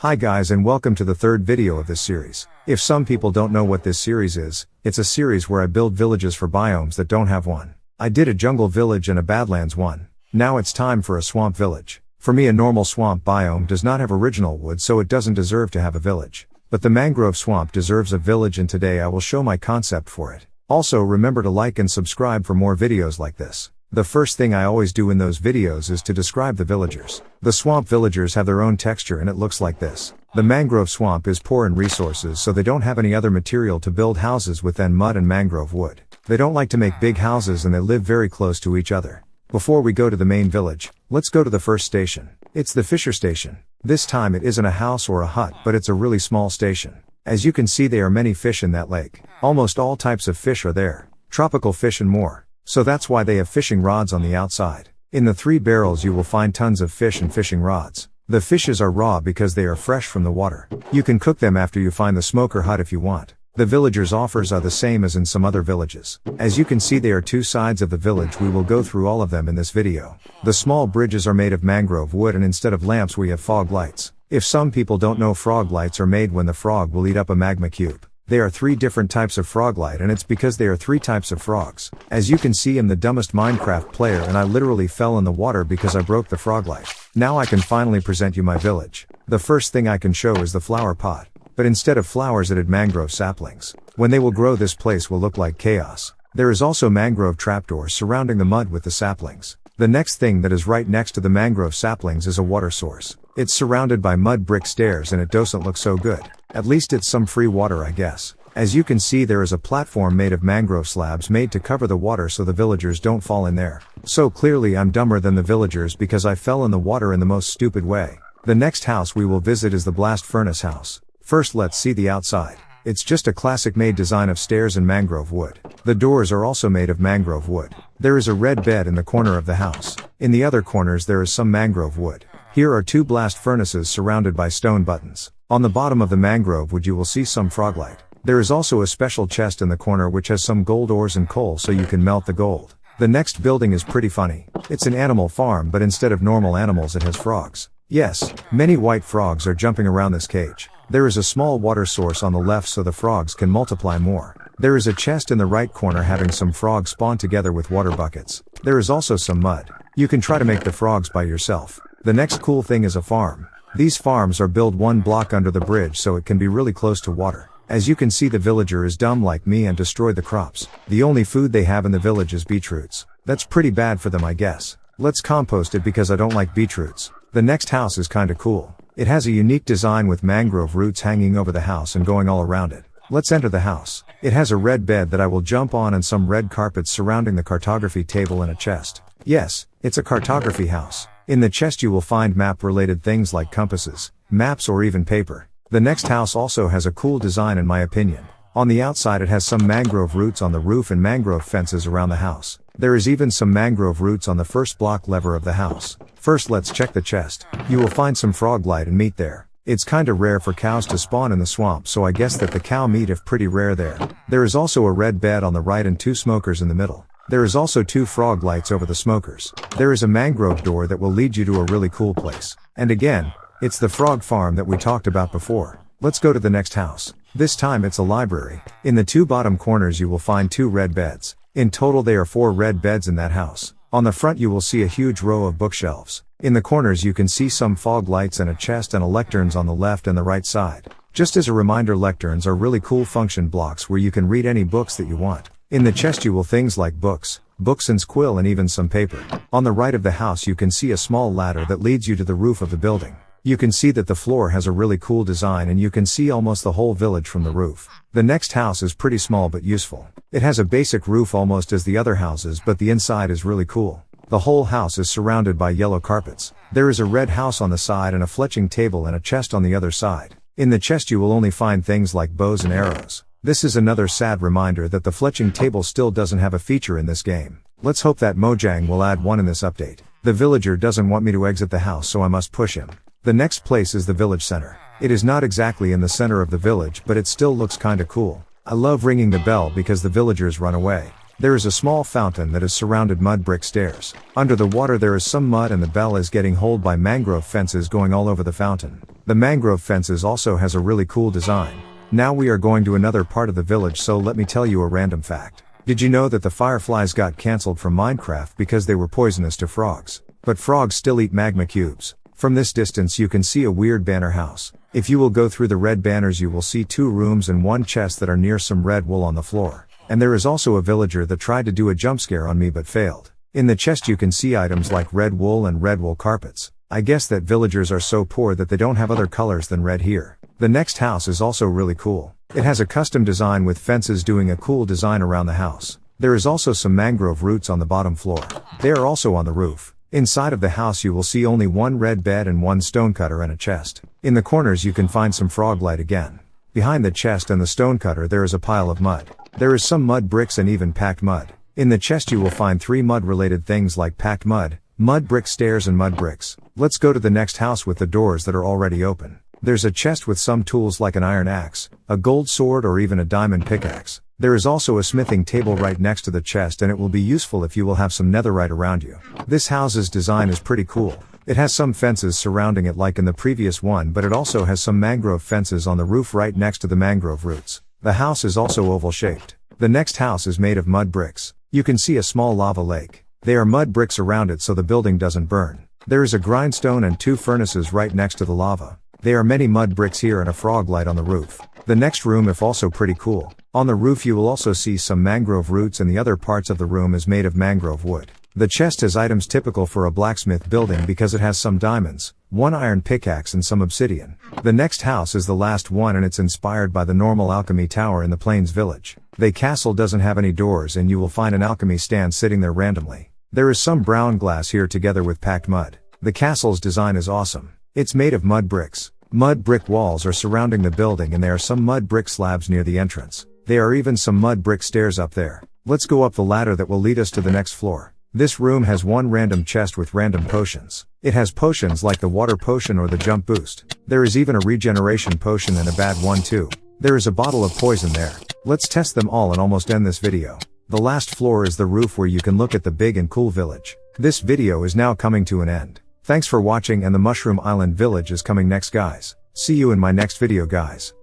Hi guys and welcome to the third video of this series. If some people don't know what this series is, it's a series where I build villages for biomes that don't have one. I did a jungle village and a badlands one. Now it's time for a swamp village. For me, a normal swamp biome does not have original wood, so it doesn't deserve to have a village. But the mangrove swamp deserves a village, and today I will show my concept for it. Also remember to like and subscribe for more videos like this. The first thing I always do in those videos is to describe the villagers. The swamp villagers have their own texture and it looks like this. The mangrove swamp is poor in resources, so they don't have any other material to build houses with than mud and mangrove wood. They don't like to make big houses and they live very close to each other. Before we go to the main village, let's go to the first station. It's the fisher station. This time it isn't a house or a hut, but it's a really small station. As you can see, there are many fish in that lake. Almost all types of fish are there. Tropical fish and more. So that's why they have fishing rods on the outside. In the 3 barrels you will find tons of fish and fishing rods. The fishes are raw because they are fresh from the water. You can cook them after you find the smoker hut if you want. The villagers' offers are the same as in some other villages. As you can see, there are 2 sides of the village. We will go through all of them in this video. The small bridges are made of mangrove wood, and instead of lamps we have fog lights. If some people don't know, frog lights are made when the frog will eat up a magma cube. There are 3 different types of frog light, and it's because there are 3 types of frogs. As you can see, I'm the dumbest Minecraft player and I literally fell in the water because I broke the frog light. Now I can finally present you my village. The first thing I can show is the flower pot. But instead of flowers it had mangrove saplings. When they will grow, this place will look like chaos. There is also mangrove trapdoors surrounding the mud with the saplings. The next thing that is right next to the mangrove saplings is a water source. It's surrounded by mud brick stairs and it doesn't look so good. At least it's some free water, I guess. As you can see, there is a platform made of mangrove slabs made to cover the water so the villagers don't fall in there. So clearly I'm dumber than the villagers because I fell in the water in the most stupid way. The next house we will visit is the blast furnace house. First let's see the outside. It's just a classic made design of stairs and mangrove wood. The doors are also made of mangrove wood. There is a red bed in the corner of the house. In the other corners there is some mangrove wood. Here are 2 blast furnaces surrounded by stone buttons. On the bottom of the mangrove wood you will see some frog light. There is also a special chest in the corner which has some gold ores and coal so you can melt the gold. The next building is pretty funny. It's an animal farm, but instead of normal animals it has frogs. Yes, many white frogs are jumping around this cage. There is a small water source on the left so the frogs can multiply more. There is a chest in the right corner having some frogs spawn together with water buckets. There is also some mud. You can try to make the frogs by yourself. The next cool thing is a farm. These farms are built 1 block under the bridge so it can be really close to water. As you can see, the villager is dumb like me and destroyed the crops. The only food they have in the village is beetroots. That's pretty bad for them, I guess. Let's compost it because I don't like beetroots. The next house is kinda cool. It has a unique design with mangrove roots hanging over the house and going all around it. Let's enter the house. It has a red bed that I will jump on and some red carpets surrounding the cartography table and a chest. Yes, it's a cartography house. In the chest you will find map-related things like compasses, maps, or even paper. The next house also has a cool design in my opinion. On the outside it has some mangrove roots on the roof and mangrove fences around the house. There is even some mangrove roots on the first block lever of the house. First let's check the chest. You will find some frog light and meat there. It's kinda rare for cows to spawn in the swamp, so I guess that the cow meat is pretty rare there. There is also a red bed on the right and 2 smokers in the middle. There is also 2 frog lights over the smokers. There is a mangrove door that will lead you to a really cool place. And again, it's the frog farm that we talked about before. Let's go to the next house. This time it's a library. In the 2 bottom corners you will find 2 red beds. In total there are 4 red beds in that house. On the front you will see a huge row of bookshelves. In the corners you can see some fog lights and a chest and a lecterns on the left and the right side. Just as a reminder, lecterns are really cool function blocks where you can read any books that you want. In the chest you will things like books and quill, and even some paper. On the right of the house you can see a small ladder that leads you to the roof of the building. You can see that the floor has a really cool design and you can see almost the whole village from the roof. The next house is pretty small but useful. It has a basic roof almost as the other houses, but the inside is really cool. The whole house is surrounded by yellow carpets. There is a red house on the side and a fletching table and a chest on the other side. In the chest you will only find things like bows and arrows. This is another sad reminder that the fletching table still doesn't have a feature in this game. Let's hope that Mojang will add one in this update. The villager doesn't want me to exit the house, so I must push him. The next place is the village center. It is not exactly in the center of the village, but it still looks kinda cool. I love ringing the bell because the villagers run away. There is a small fountain that is surrounded mud brick stairs. Under the water there is some mud and the bell is getting holed by mangrove fences going all over the fountain. The mangrove fences also has a really cool design. Now we are going to another part of the village, so let me tell you a random fact. Did you know that the fireflies got cancelled from Minecraft because they were poisonous to frogs? But frogs still eat magma cubes. From this distance you can see a weird banner house. If you will go through the red banners you will see 2 rooms and 1 chest that are near some red wool on the floor. And there is also a villager that tried to do a jump scare on me but failed. In the chest you can see items like red wool and red wool carpets. I guess that villagers are so poor that they don't have other colors than red here. The next house is also really cool. It has a custom design with fences doing a cool design around the house. There is also some mangrove roots on the bottom floor. They are also on the roof. Inside of the house you will see only 1 red bed and 1 stonecutter and a chest. In the corners you can find some frog light again. Behind the chest and the stonecutter there is a pile of mud. There is some mud bricks and even packed mud. In the chest you will find 3 mud related things like packed mud, mud brick stairs and mud bricks. Let's go to the next house with the doors that are already open. There's a chest with some tools like an iron axe, a gold sword or even a diamond pickaxe. There is also a smithing table right next to the chest and it will be useful if you will have some netherite around you. This house's design is pretty cool. It has some fences surrounding it like in the previous one, but it also has some mangrove fences on the roof right next to the mangrove roots. The house is also oval shaped. The next house is made of mud bricks. You can see a small lava lake. They are mud bricks around it so the building doesn't burn. There is a grindstone and 2 furnaces right next to the lava. There are many mud bricks here and a frog light on the roof. The next room is also pretty cool. On the roof you will also see some mangrove roots and the other parts of the room is made of mangrove wood. The chest has items typical for a blacksmith building because it has some diamonds, 1 iron pickaxe and some obsidian. The next house is the last one and it's inspired by the normal alchemy tower in the Plains village. The castle doesn't have any doors and you will find an alchemy stand sitting there randomly. There is some brown glass here together with packed mud. The castle's design is awesome. It's made of mud bricks. Mud brick walls are surrounding the building and there are some mud brick slabs near the entrance. There are even some mud brick stairs up there. Let's go up the ladder that will lead us to the next floor. This room has 1 random chest with random potions. It has potions like the water potion or the jump boost. There is even a regeneration potion and a bad one too. There is a bottle of poison there. Let's test them all and almost end this video. The last floor is the roof where you can look at the big and cool village. This video is now coming to an end. Thanks for watching and the Mushroom Island village is coming next guys. See you in my next video guys.